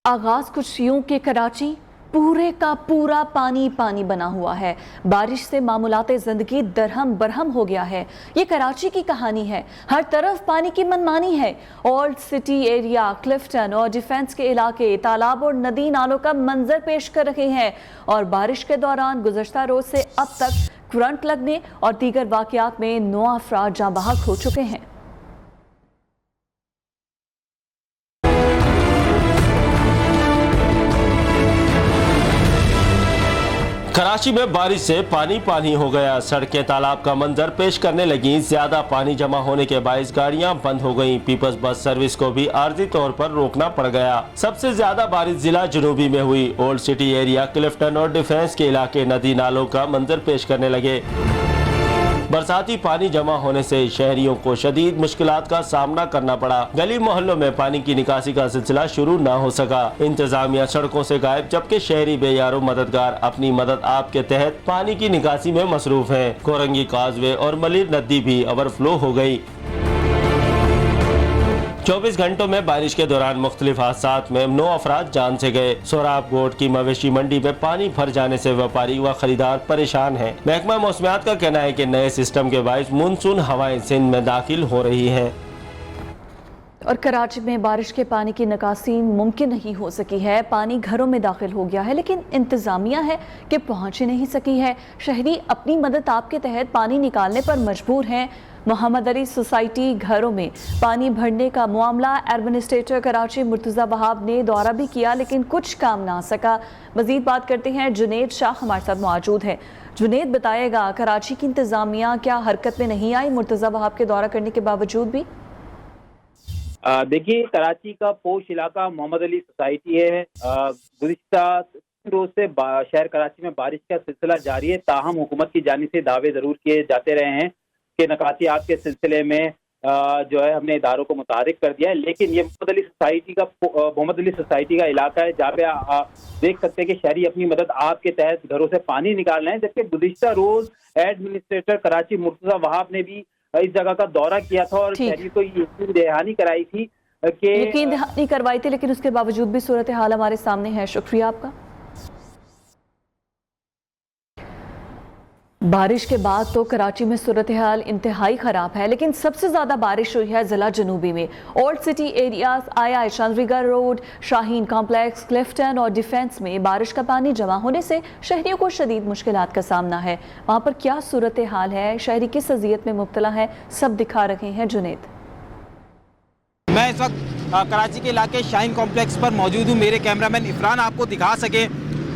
आगाज कुछ यूं कि कराची पूरे का पूरा पानी पानी बना हुआ है। बारिश से मामूलाते जिंदगी दरहम बरहम हो गया है। ये कराची की कहानी है। हर तरफ पानी की मनमानी है। ओल्ड सिटी एरिया, क्लिफ्टन और डिफेंस के इलाके तालाब और नदी नालों का मंजर पेश कर रहे हैं। और बारिश के दौरान गुज़श्ता रोज से अब तक करंट लगने और दीगर वाक़यात में 9 अफराद जाँ बहक हो चुके हैं। कराची में बारिश से पानी पानी हो गया। सड़कें तालाब का मंजर पेश करने लगी। ज्यादा पानी जमा होने के बायस गाड़ियां बंद हो गईं। पीपल्स बस सर्विस को भी आर्जी तौर पर रोकना पड़ गया। सबसे ज्यादा बारिश जिला जनूबी में हुई। ओल्ड सिटी एरिया, क्लिफ्टन और डिफेंस के इलाके नदी नालों का मंजर पेश करने लगे। बरसाती पानी जमा होने से शहरियों को शदीद मुश्किलात का सामना करना पड़ा। गली मोहल्लों में पानी की निकासी का सिलसिला शुरू न हो सका। इंतजामिया सड़कों से गायब, जबकि शहरी बेयारो मददगार अपनी मदद आप के तहत पानी की निकासी में मसरूफ हैं। कोरंगी काजवे और मलिर नदी भी ओवरफ्लो हो गई। 24 घंटों में बारिश के दौरान मुख्तलिफ हादसात में 9 अफराद जान से गए। सोराब गोट की मवेशी मंडी में पानी भर जाने से व्यापारी व खरीदार परेशान हैं। महकमा मौसमियात का कहना है कि नए सिस्टम के बायस मानसून हवाएं सिंध में दाखिल हो रही हैं। और कराची में बारिश के पानी की निकासी मुमकिन नहीं हो सकी है। पानी घरों में दाखिल हो गया है, लेकिन इंतजामिया है कि पहुंच ही नहीं सकी है। शहरी अपनी मदद आप के तहत पानी निकालने पर मजबूर हैं। मोहम्मद अली सोसाइटी घरों में पानी भरने का मामला एडमिनिस्ट्रेटर कराची मुर्तज़ा वहाब ने दौरा भी किया, लेकिन कुछ काम ना सका। मजीद बात करते हैं, जुनेद शाह हमारे साथ मौजूद है। जुनेद, बताएगा कराची की इंतजामिया क्या हरकत में नहीं आई मुर्तज़ा वहाब के दौरा करने के बावजूद भी? देखिए, कराची का पोश इलाका मोहम्मद अली सोसाइटी है। गुज़िश्ता रोज से शहर कराची में बारिश का सिलसिला जारी है। ताहम हुकूमत की जानिब से दावे जरूर किए जाते रहे हैं कि नकासियात के सिलसिले में जो है हमने इदारों को मुतहरिक कर दिया है, लेकिन ये मोहम्मद अली सोसाइटी का इलाका है जहाँ पे देख सकते हैं कि शहरी अपनी मदद आप के तहत घरों से पानी निकाल रहे हैं। जबकि गुज़िश्ता रोज एडमिनिस्ट्रेटर कराची मुर्तज़ा वहाब ने भी इस जगह का दौरा किया था और शहरी को यकीन दहानी कराई थी कि यकीन दहानी करवाई थी, लेकिन उसके बावजूद भी सूरत हाल हमारे सामने है। शुक्रिया आपका। बारिश के बाद तो कराची में सूरत हाल इंतहाई ख़राब है, लेकिन सबसे ज़्यादा बारिश हुई है ज़िला जनूबी में। ओल्ड सिटी एरियाज, आई चंद्रीगढ़ रोड, शाहीन कॉम्प्लेक्स, क्लिफ्टन और डिफेंस में बारिश का पानी जमा होने से शहरियों को शदीद मुश्किलात का सामना है। वहाँ पर क्या सूरत हाल है, शहरी किस अज़ियत में मुब्तला है, सब दिखा रहे हैं जुनेद। मैं इस वक्त कराची के इलाके शाहीन कॉम्प्लेक्स पर मौजूद हूँ। मेरे कैमरामैन इफरान आपको दिखा सके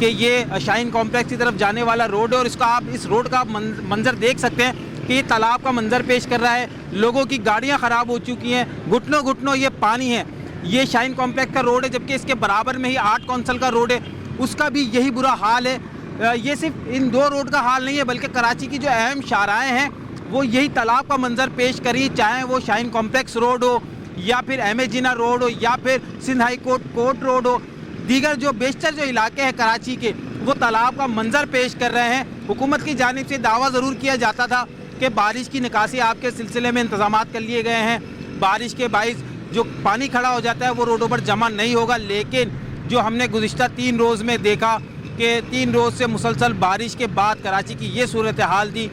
कि ये शाहीन कॉम्प्लेक्स की तरफ जाने वाला रोड है और इसका आप इस रोड का मंजर देख सकते हैं कि ये तालाब का मंजर पेश कर रहा है। लोगों की गाड़ियां ख़राब हो चुकी हैं, घुटनों घुटनों ये पानी है। ये शाहीन कॉम्प्लेक्स का रोड है, जबकि इसके बराबर में ही आर्ट काउंसिल का रोड है, उसका भी यही बुरा हाल है। ये सिर्फ इन 2 रोड का हाल नहीं है, बल्कि कराची की जो अहम शाहराएँ हैं वो यही तालाब का मंजर पेश करी, चाहे वो शाहीन कॉम्प्लेक्स रोड हो या फिर एम ए जिना रोड हो या फिर सिंध हाई कोर्ट रोड हो। दीगर जो बेशतर जो इलाके हैं कराची के, वो तालाब का मंजर पेश कर रहे हैं। हुकूमत की जानिब से दावा ज़रूर किया जाता था कि बारिश की निकासी आपके सिलसिले में इंतजामात कर लिए गए हैं, बारिश के बाइस जो पानी खड़ा हो जाता है वो रोडों पर जमा नहीं होगा। लेकिन जो हमने गुज़िश्ता 3 रोज़ में देखा कि 3 रोज़ से मुसलसल बारिश के बाद कराची की ये सूरत हाल थी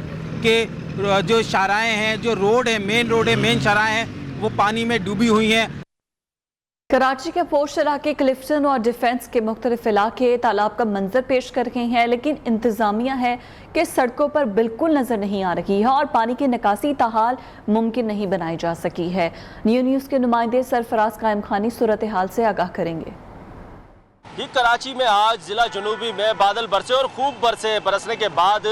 कि जो शाहराएँ हैं, जो रोड है, मेन रोड है, मेन शाहराएँ हैं, वो पानी में डूबी हुई हैं। कराची के पोश इलाके, क्लिफ्टन और डिफेंस के मुख्तलिफ इलाके तालाब का मंजर पेश कर रहे हैं, लेकिन इंतजामिया है कि सड़कों पर बिल्कुल नजर नहीं आ रही है और पानी की निकासी ताहाल मुमकिन नहीं बनाई जा सकी है। न्यूज़ के नुमाइंदे सरफराज कायम खानी सूरत हाल से आगाह करेंगे। कराची में आज जिला जनूबी में बादल बरसे और खूब बरसने के बाद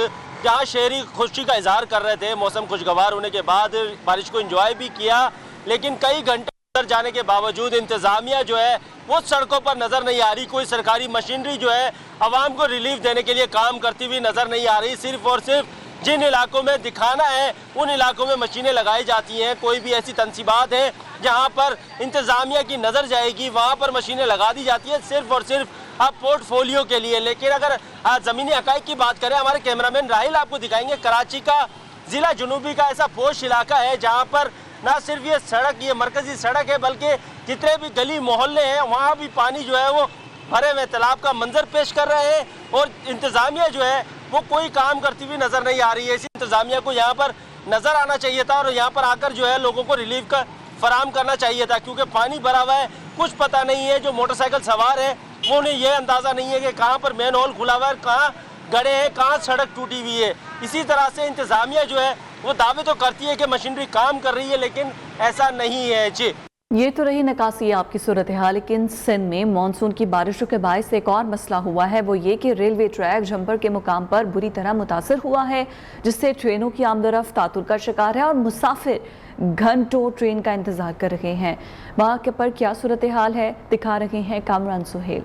जहाँ शहरी खुशी का इजहार कर रहे थे, मौसम खुशगवार होने के बाद बारिश को एंजॉय भी किया, लेकिन कई घंटे जाने के बावजूद इंतजामिया जो है वो सड़कों पर नजर नहीं आ रही। कोई सरकारी मशीनरी जो है आवाम को रिलीफ देने के लिए काम करती हुई नजर नहीं आ रही। सिर्फ और सिर्फ जिन इलाकों में दिखाना है उन इलाकों में मशीनें लगाई जाती हैं। कोई भी ऐसी तनसीबात है जहां पर इंतजामिया की नजर जाएगी वहां पर मशीनें लगा दी जाती है, सिर्फ और सिर्फ अब पोर्टफोलियो के लिए। लेकिन अगर जमीनी हकाइक की बात करें, हमारे कैमरामैन राहिल आपको दिखाएंगे, कराची का जिला जनूबी का ऐसा पोश इलाका है जहाँ पर ना सिर्फ ये सड़क, ये मरकजी सड़क है, बल्कि जितने भी गली मोहल्ले हैं वहाँ भी पानी जो है वो भरे हुए तालाब का मंजर पेश कर रहे हैं। और इंतज़ामिया जो है वो कोई काम करती हुई नज़र नहीं आ रही है। इसी इंतज़ामिया को यहाँ पर नज़र आना चाहिए था और यहाँ पर आकर जो है लोगों को रिलीफ का फराहम करना चाहिए था, क्योंकि पानी भरा हुआ है, कुछ पता नहीं है। जो मोटरसाइकिल सवार है वो उन्हें यह अंदाज़ा नहीं है कि कहाँ पर मेन होल खुला हुआ है, कहाँ गड्ढे हैं, कहाँ सड़क टूटी हुई है। इसी तरह से इंतज़ामिया जो है वो दावे तो करती है कि मशीनरी काम कर रही है, लेकिन ऐसा नहीं है। जी, ये तो रही नकासी आपकी सूरत हाल, लेकिन सिंध में मानसून की बारिशों के बायस एक और मसला हुआ है, वो ये कि रेलवे ट्रैक जम्पर के मुकाम पर बुरी तरह मुतासर हुआ है, जिससे ट्रेनों की आमदोरफ्त तातुल का शिकार है और मुसाफिर घंटों ट्रेन का इंतजार कर रहे हैं। वहाँ के पर क्या सूरत हाल है, दिखा रहे हैं कामरान सुहेल।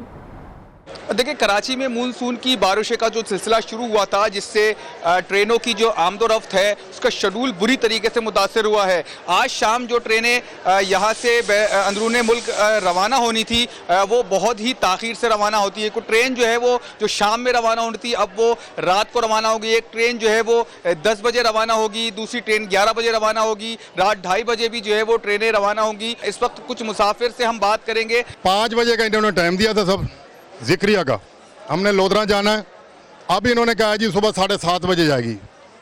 देखिए, कराची में मानसून की बारिशों का जो सिलसिला शुरू हुआ था, जिससे ट्रेनों की जो आमदोरफ्त है उसका शेड्यूल बुरी तरीके से मुतासर हुआ है। आज शाम जो ट्रेनें यहाँ से अंदरूनी मुल्क रवाना होनी थी वो बहुत ही ताख़ीर से रवाना होती है। कोई ट्रेन जो है वो जो शाम में रवाना होनी थी अब वो रात को रवाना होगी। एक ट्रेन जो है वो 10 बजे रवाना होगी, दूसरी ट्रेन 11 बजे रवाना होगी, रात 2:30 बजे भी जो है वो ट्रेनें रवाना होंगी। इस वक्त कुछ मुसाफिर से हम बात करेंगे। 5 बजे का इन्होंने टाइम दिया था सब जिक्रिया का, हमने लोधरा जाना है, अब इन्होंने कहा जी सुबह 7:30 बजे जाएगी।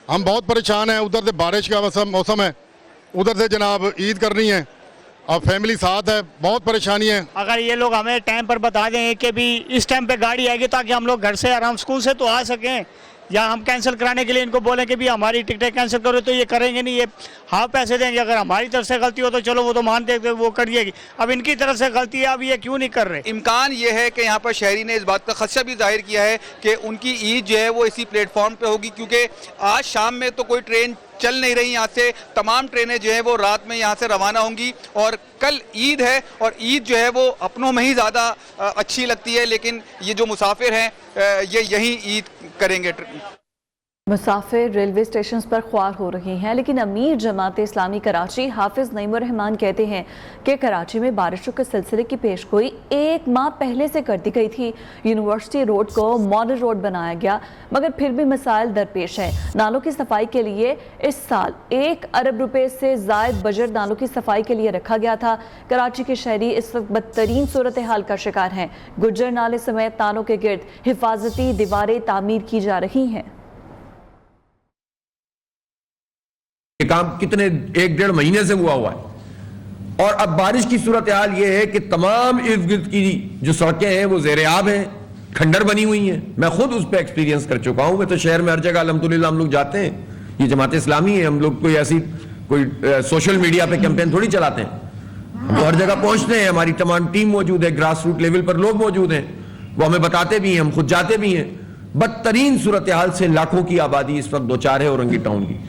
हम बहुत परेशान हैं, उधर से बारिश का मौसम है, उधर से जनाब ईद करनी है और फैमिली साथ है, बहुत परेशानी है। अगर ये लोग हमें टाइम पर बता दें कि भी इस टाइम पे गाड़ी आएगी ताकि हम लोग घर से आराम स्कूल से तो आ सकें, या हम कैंसिल कराने के लिए इनको बोलें कि भी हमारी टिकटें कैंसिल करो, तो ये करेंगे नहीं, ये हाफ पैसे देंगे। अगर हमारी तरफ से गलती हो तो चलो वो तो मान देते, वो करिएगी। अब इनकी तरफ से गलती है, अब ये क्यों नहीं कर रहे? इम्कान ये है कि यहाँ पर शहरी ने इस बात का खदशा भी जाहिर किया है कि उनकी ईद जो है वो इसी प्लेटफॉर्म पे होगी, क्योंकि आज शाम में तो कोई ट्रेन चल नहीं रही। यहाँ से तमाम ट्रेनें जो है वो रात में यहाँ से रवाना होंगी और कल ईद है और ईद जो है वो अपनों में ही ज़्यादा अच्छी लगती है, लेकिन ये जो मुसाफिर हैं ये यहीं ईद करेंगे। मुसाफिर रेलवे स्टेशन पर ख्वार हो रही हैं, लेकिन अमीर जमात इस्लामी कराची हाफिज नईमुर रहमान कहते हैं कि कराची में बारिशों के सिलसिले की पेशगोई 1 माह पहले से कर दी गई थी। यूनिवर्सिटी रोड को मॉडल रोड बनाया गया, मगर फिर भी मसाइल दरपेश है। नालों की सफाई के लिए इस साल 1 अरब रुपए से ज़ायद बजट नालों की सफाई के लिए रखा गया था। कराची के शहरी इस वक्त बदतरीन सूरत हाल का शिकार हैं। गुज्जर नाले समेत नालों के गिर्द हिफाजती दीवारें तामीर की जा रही हैं। ये काम कितने 1-1.5 महीने से हुआ है और अब बारिश की सूरत हाल ये है कि तमाम इर्द गिर्द की जो सड़कें हैं वो ज़ेर आब हैं, खंडर बनी हुई हैं। मैं खुद उस पर एक्सपीरियंस कर चुका हूं। मैं तो शहर में हर जगह अल्हम्दुलिल्लाह हम लोग जाते हैं, ये जमात इस्लामी है, हम लोग कोई ऐसी कोई सोशल मीडिया पे कैंपेन थोड़ी चलाते हैं। हम तो हर जगह पहुंचते हैं, हमारी तमाम टीम मौजूद है, ग्रास रूट लेवल पर लोग मौजूद हैं, वो हमें बताते भी हैं, हम खुद जाते भी हैं। बदतरीन सूरत हाल से लाखों की आबादी इस वक्त दो चार है औरंगी टाउन की।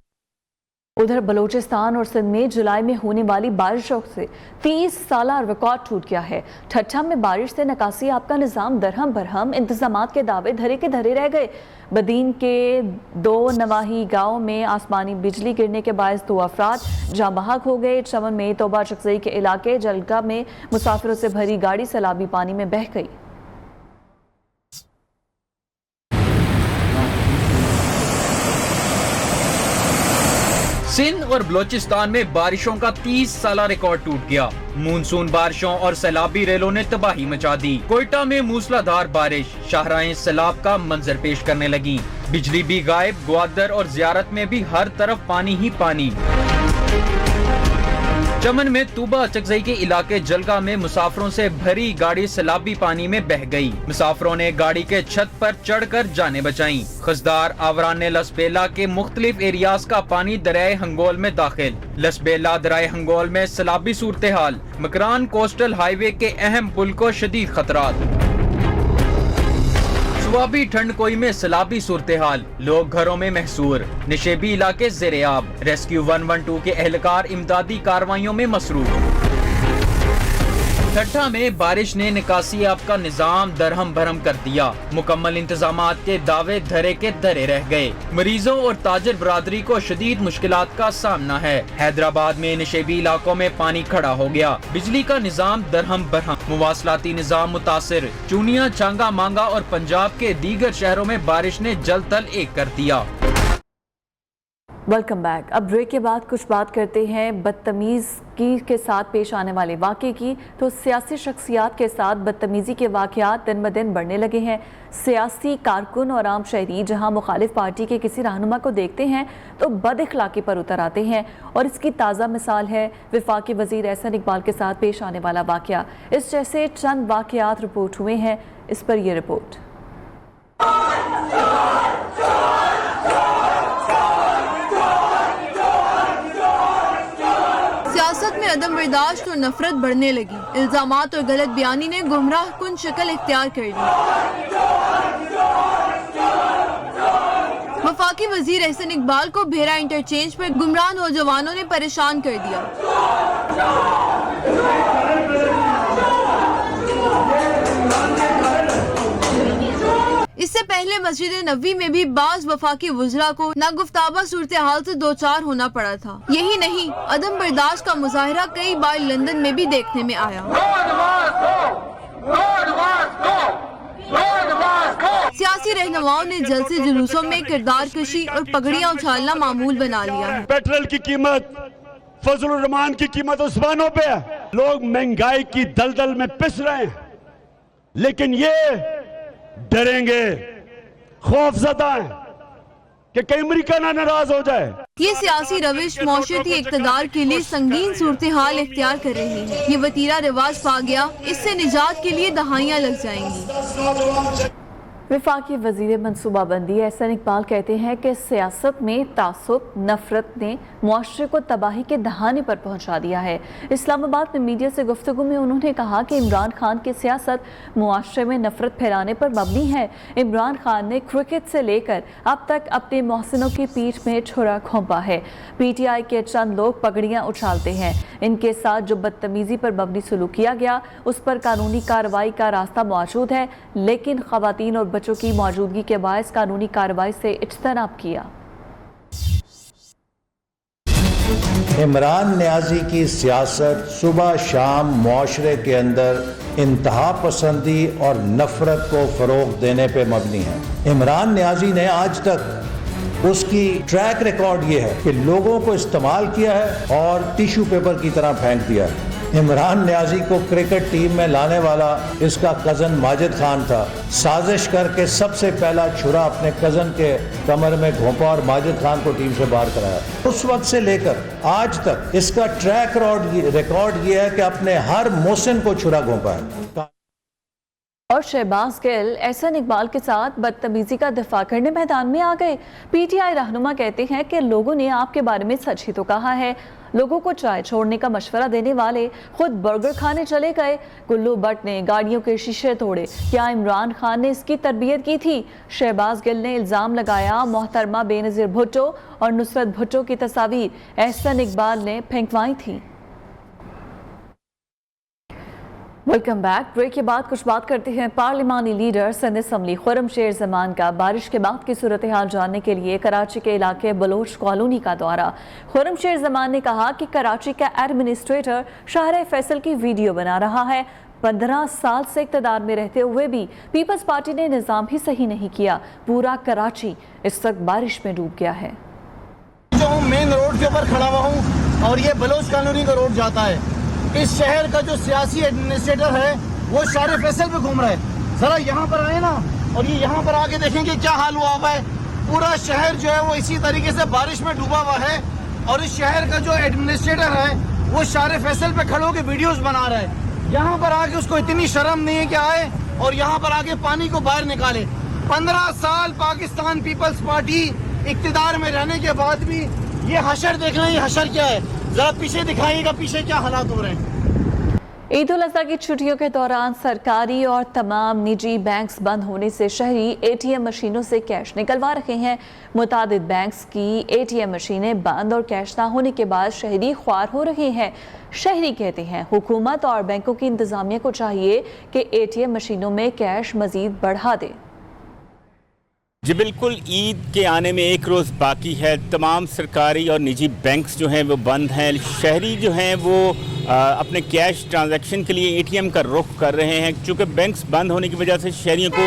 उधर बलूचिस्तान और सिंध में जुलाई में होने वाली बारिशों से 30 साला रिकॉर्ड टूट गया है। ठट्ठा में बारिश से नकासी आपका निज़ाम दरहम बरहम, इंतजामात के दावे धरे के धरे रह गए। बदीन के 2 नवाही गाँव में आसमानी बिजली गिरने के बायस 2 अफराद जाँ बहक हो गए। चमन में तोबा चकजई के इलाके जलगा में मुसाफिरों से भरी गाड़ी सैलाबी पानी में बह गई। सिंध और बलोचिस्तान में बारिशों का 30 साला रिकॉर्ड टूट गया। मानसून बारिशों और सैलाबी रेलों ने तबाही मचा दी। कोयटा में मूसलाधार बारिश शाहराहें सैलाब का मंजर पेश करने लगी। बिजली भी गायब, ग्वादर और जियारत में भी हर तरफ पानी ही पानी। चमन में तूबा चकजई के इलाके जलगा में मुसाफिरों से भरी गाड़ी सैलाबी पानी में बह गई। मुसाफिरों ने गाड़ी के छत पर चढ़कर जानें बचाईं। खजदार आवरान लसबेला के मुख्तलिफ एरियाज का पानी दरियाए हंगोल में दाखिल। लसबेला दरियाए हंगोल में सैलाबी सूरत हाल। मकरान कोस्टल हाईवे के अहम पुल को शदीद खतरात। सुवाबी ठंड कोई में सैलाबी सूरत हाल, लोग घरों में महसूर। निशेबी इलाके ज़ेरे आब। रेस्क्यू 112 के एहलकार इमदादी कार्रवाइयों में मसरूफ। ठट्ठा में बारिश ने निकासी आब का निजाम दरहम भरम कर दिया। मुकम्मल इंतजामात के दावे धरे के धरे रह गए। मरीजों और ताजर बरादरी को शदीद मुश्किलात का सामना है। हैदराबाद में निशेबी इलाकों में पानी खड़ा हो गया। बिजली का निजाम दरहम भरम, मुवासलाती निजाम मुतासिर। चूनिया, चांगा मांगा और पंजाब के दीगर शहरों में बारिश ने जल तल एक कर दिया। Welcome back. अब ब्रेक के बाद कुछ बात करते हैं बदतमीज़ी के साथ पेश आने वाले वाक़े की। तो सियासी शख्सियात के साथ बदतमीज़ी के वाक़यात दिन ब दिन बढ़ने लगे हैं। सियासी कारकुन और आम शहरी जहां मुखालिफ पार्टी के किसी रहनुमा को देखते हैं तो बद इखलाकी पर उतर आते हैं, और इसकी ताज़ा मिसाल है वफाकी वज़ीर एहसन इकबाल के साथ पेश आने वाला वाक़या। इस जैसे चंद वाक़यात रिपोर्ट हुए हैं, इस पर यह रिपोर्ट। सियासत में अदम बर्दाश्त और नफरत बढ़ने लगी। इल्जामात और गलत बयानी ने गुमराह कुन शक्ल इख्तियार कर ली। वफाकी वजीर एहसन इकबाल को भेरा इंटरचेंज पर गुमराह नौजवानों ने परेशान कर दिया। इससे पहले मस्जिद नबवी में भी बाज वफाकी वुज़रा को नागुफ्ताबा सूरत हाल से दो चार होना पड़ा था। यही नहीं, अदम बर्दाश्त का मुजाहरा कई बार लंदन में भी देखने में आया। सियासी रहनुमाओं ने जलसे जुलूसों में किरदार कशी और पगड़ियां उछालना मामूल बना लिया है। पेट्रोल की कीमत फजलुर रहमान की कीमत उस्मानों पे है। लोग महंगाई की दलदल में पिस रहे हैं, लेकिन ये डरेंगे, खौफजदा हैं कि कहीं अमेरिका ना नाराज हो जाए। ये सियासी रविश मौशरती इक़्तिदार के लिए संगीन सूरत हाल इख्तियार कर रही है। ये वतीरा रिवाज पा गया, इससे निजात के लिए दहाइयाँ लग जाएंगी। वफाकी वज़ीर मनसूबाबंदी एहसन इकबाल कहते हैं कि सियासत में तासुब नफरत ने मुआशरे को तबाही के दहाने पर पहुंचा दिया है। इस्लामाबाद में मीडिया से गुफ्तगू में उन्होंने कहा कि इमरान खान की सियासत मुआशरे में नफरत फैलाने पर मबनी है। इमरान खान ने क्रिकेट से लेकर अब तक अपने मोहसिनों की पीठ में छुरा घोंपा है। PTI के चंद लोग पगड़ियाँ उछालते हैं। इनके साथ जो बदतमीज़ी पर मबनी सलूक किया गया उस पर कानूनी कार्रवाई का रास्ता मौजूद है, लेकिन ख़वातीन और बच्चों की मौजूदगी के बायस कानूनी कार्रवाई से इज्तनाब किया। इमरान नियाज़ी की सियासत सुबह शाम मुआशरे के अंदर इंतहा पसंदी और नफरत को फ़रोग़ देने पे मबनी है। इमरान नियाज़ी ने आज तक उसकी ट्रैक रिकॉर्ड ये है कि लोगों को इस्तेमाल किया है और टिश्यू पेपर की तरह फेंक दिया है। इमरान नियाज़ी को क्रिकेट टीम में लाने वाला इसका कज़न माजिद खान था। साजिश करके सबसे पहला छुरा अपने कज़न के कमर में घोंपा और माजिद खान को टीम से बाहर कराया। उस वक्त से लेकर आज तक इसका ट्रैक रिकॉर्ड ये है कि अपने हर मोहसिन को छुरा घोंपा है। और शहबाज गिल एहसन इकबाल के साथ बदतमीजी का दिफा करने मैदान में आ गए। PTI रहनुमा कहते हैं कि लोगों ने आपके बारे में सच ही तो कहा है। लोगों को चाय छोड़ने का मशवरा देने वाले खुद बर्गर खाने चले गए। कुल्लू भट्ट ने गाड़ियों के शीशे तोड़े, क्या इमरान खान ने इसकी तरबियत की थी? शहबाज गिल ने इल्ज़ाम लगाया मोहतरमा बेनज़ीर भुट्टो और नुसरत भुट्टो की तस्वीर एहसन इकबाल ने फेंकवाई थी। Welcome back. ब्रेक के बाद कुछ बात करते हैं पार्लिमानी लीडर सिंध असम्बली खुर्रमशेर ज़मान का बारिश के बाद की सूरत हाल जानने के लिए कराची के इलाके बलोच कॉलोनी का दौरा। खुर्रमशेर ज़मान ने कहा कि कराची का एडमिनिस्ट्रेटर शहर फैसल की वीडियो बना रहा है। 15 साल से इक़्तिदार में रहते हुए भी पीपल्स पार्टी ने निज़ाम ही सही नहीं किया। पूरा कराची इस वक्त बारिश में डूब गया है। जो मेन रोड के ऊपर खड़ा हुआ हूँ और ये बलोच कॉलोनी का रोड जाता है। इस शहर का जो सियासी एडमिनिस्ट्रेटर है वो शहर फैसल पे घूम रहा है। जरा यहाँ पर आए ना और ये यहाँ पर आके देखेंगे क्या हाल हुआ है। पूरा शहर जो है वो इसी तरीके से बारिश में डूबा हुआ है और इस शहर का जो एडमिनिस्ट्रेटर है वो शहर फैसल पे खड़े होकर वीडियोस बना रहा है। यहाँ पर आके उसको इतनी शर्म नहीं है कि आए और यहाँ पर आके पानी को बाहर निकाले। 15 साल पाकिस्तान पीपल्स पार्टी इक्तिदार में रहने के बाद भी ये हशर देख रहे हैं। ये हशर क्या है, जरा पीछे दिखाइएगा, पीछे क्या हालात हो रहे हैं। ईद उल अज़हा की छुट्टियों के दौरान सरकारी और तमाम निजी बैंक्स बंद होने से शहरी ATM मशीनों से कैश निकलवा रहे हैं। मुतादिद बैंक्स की ATM मशीनें बंद और कैश ना होने के बाद शहरी ख्वार हो रहे हैं। शहरी कहते हैं हुकूमत और बैंकों की इंतजामिया को चाहिए कि ATM मशीनों में कैश मजीद बढ़ा दे। जी बिल्कुल, ईद के आने में एक रोज़ बाकी है। तमाम सरकारी और निजी बैंक्स जो हैं वो बंद हैं। शहरी जो हैं वो अपने कैश ट्रांजैक्शन के लिए ATM का रुख कर रहे हैं। चूँकि बैंक्स बंद होने की वजह से शहरियों को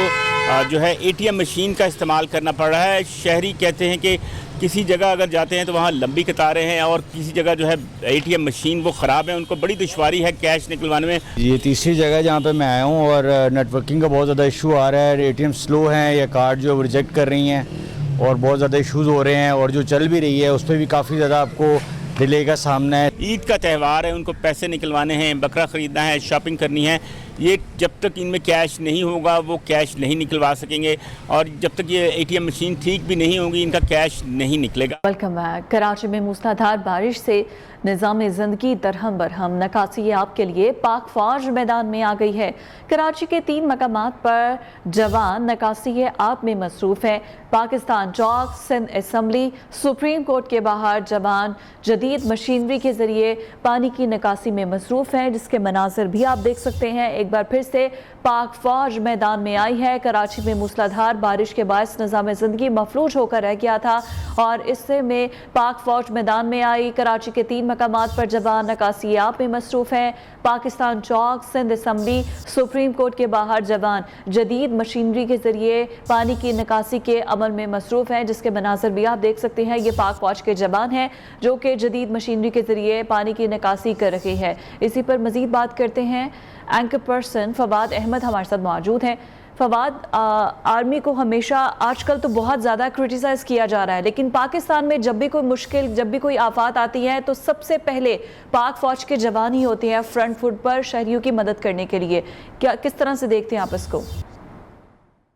जो है ATM मशीन का इस्तेमाल करना पड़ रहा है। शहरी कहते हैं कि किसी जगह अगर जाते हैं तो वहाँ लंबी कतारें हैं और किसी जगह जो है ATM मशीन वो ख़राब है, उनको बड़ी दुश्वारी है कैश निकलवाने में। ये तीसरी जगह है जहाँ पे मैं आया हूँ और नेटवर्किंग का बहुत ज़्यादा इशू आ रहा है। ATM स्लो हैं या कार्ड जो रिजेक्ट कर रही हैं और बहुत ज़्यादा इश्यूज़ हो रहे हैं, और जो चल भी रही है उस पर भी काफ़ी ज़्यादा आपको डिले का सामना है। ईद का त्यौहार है, उनको पैसे निकलवाने हैं, बकरा ख़रीदना है, शॉपिंग करनी है। ये जब तक इनमें कैश नहीं होगा वो कैश नहीं निकलवा सकेंगे, और जब तक ये ATM मशीन ठीक भी नहीं होगी इनका कैश नहीं निकलेगा। Welcome back. कराची में मूसलाधार बारिश से निज़ाम ज़िंदगी दरहम बरहम। नकासी आपके लिए पाक फौज मैदान में आ गई है। कराची के 3 मकामात पर जवान नकासी आप में मसरूफ़ है। पाकिस्तान चौक, सिंध असम्बली, सुप्रीम कोर्ट के बाहर जवान जदीद मशीनरी के ज़रिए पानी की निकासी में मसरूफ़ हैं, जिसके मनाज़र भी आप देख सकते हैं। एक बार फिर से पाक फौज मैदान में आई है। कराची में मूसलाधार बारिश के बायस निज़ाम ज़िंदगी मफलूज होकर रह गया था और इससे में पाक फौज मैदान में आई। कराची के 3 मकामात पर जवान नकासी आप में मसरूफ़ हैं। पाकिस्तान चौक, सिंध असम्बली, सुप्रीम कोर्ट के बाहर जवान जदीद मशीनरी के ज़रिए पानी की निकासी के अमल में मसरूफ़ हैं, जिसके मनाज़र भी आप देख सकते हैं। ये पाक फौज के जवान हैं जो कि जदीद मशीनरी के ज़रिए पानी की निकासी कर रहे हैं। इसी पर मज़ीद बात करते हैं। एंकर पर्सन फवाद अहमद हमारे साथ मौजूद हैं। फवाद, आर्मी को हमेशा आजकल तो बहुत ज़्यादा क्रिटिसाइज़ किया जा रहा है, लेकिन पाकिस्तान में जब भी कोई मुश्किल, जब भी कोई आफत आती है तो सबसे पहले पाक फौज के जवान ही होते हैं फ्रंट फुट पर शहरियों की मदद करने के लिए। क्या किस तरह से देखते हैं आप इसको?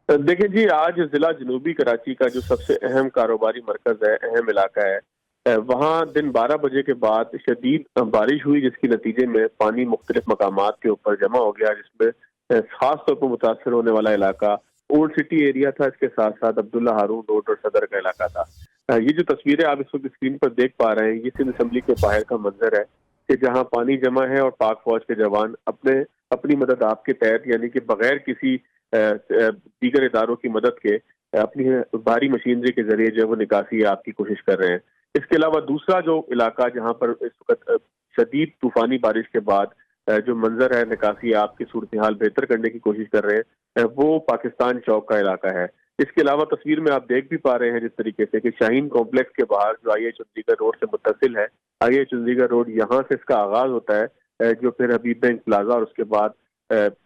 देखिए जी, आज ज़िला जनूबी कराची का जो सबसे अहम कारोबारी मरकज़ है, अहम इलाका है, वहाँ दिन 12 बजे के बाद शदीद बारिश हुई, जिसके नतीजे में पानी मुख्तलिफ मकामात के ऊपर जमा हो गया, जिसमें खास तौर पर मुतासर होने वाला इलाका ओल्ड सिटी एरिया था। इसके साथ साथ अब्दुल्ला हारून रोड और सदर का इलाका था। ये जो तस्वीरें आप इस वक्त स्क्रीन पर देख पा रहे हैं, ये सिंध असम्बली के बाहर का मंजर है कि जहाँ पानी जमा है और पाक फौज के जवान अपनी मदद आपके तहत, यानी कि बगैर किसी दीगर इदारों की मदद के अपनी भारी मशीनरी के जरिए जो है वो निकासी आपकी कोशिश कर रहे हैं। इसके अलावा दूसरा जो इलाका जहाँ पर इस वक्त शदीद तूफानी बारिश के बाद जो मंजर है निकासी आपकी सूरत हाल बेहतर करने की कोशिश कर रहे हैं, वो पाकिस्तान चौक का इलाका है। इसके अलावा तस्वीर में आप देख भी पा रहे हैं जिस तरीके से कि शाहीन कॉम्प्लेक्स के बाहर जो IH चंडीगढ़ रोड से मुत्तसिल है, IH चंडीगढ़ रोड, यहाँ से इसका आगाज होता है जो फिर हबीब बैंक प्लाजा और उसके बाद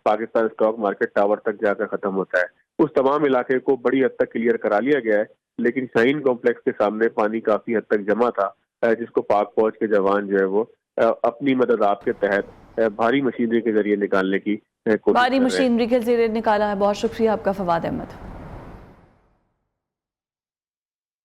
पाकिस्तान स्टॉक मार्केट टावर तक जाकर खत्म होता है। उस तमाम इलाके को बड़ी हद तक क्लियर करा लिया गया है, लेकिन शाहीन कॉम्प्लेक्स के सामने पानी काफी हद तक जमा था, जिसको पाक फौज के जवान जो है वो अपनी मदद आपके तहत भारी मशीनरी के जरिए निकालने की कोशिश कर रहे हैं। भारी मशीनरी के जरिए निकाला है। बहुत शुक्रिया आपका फवाद अहमद।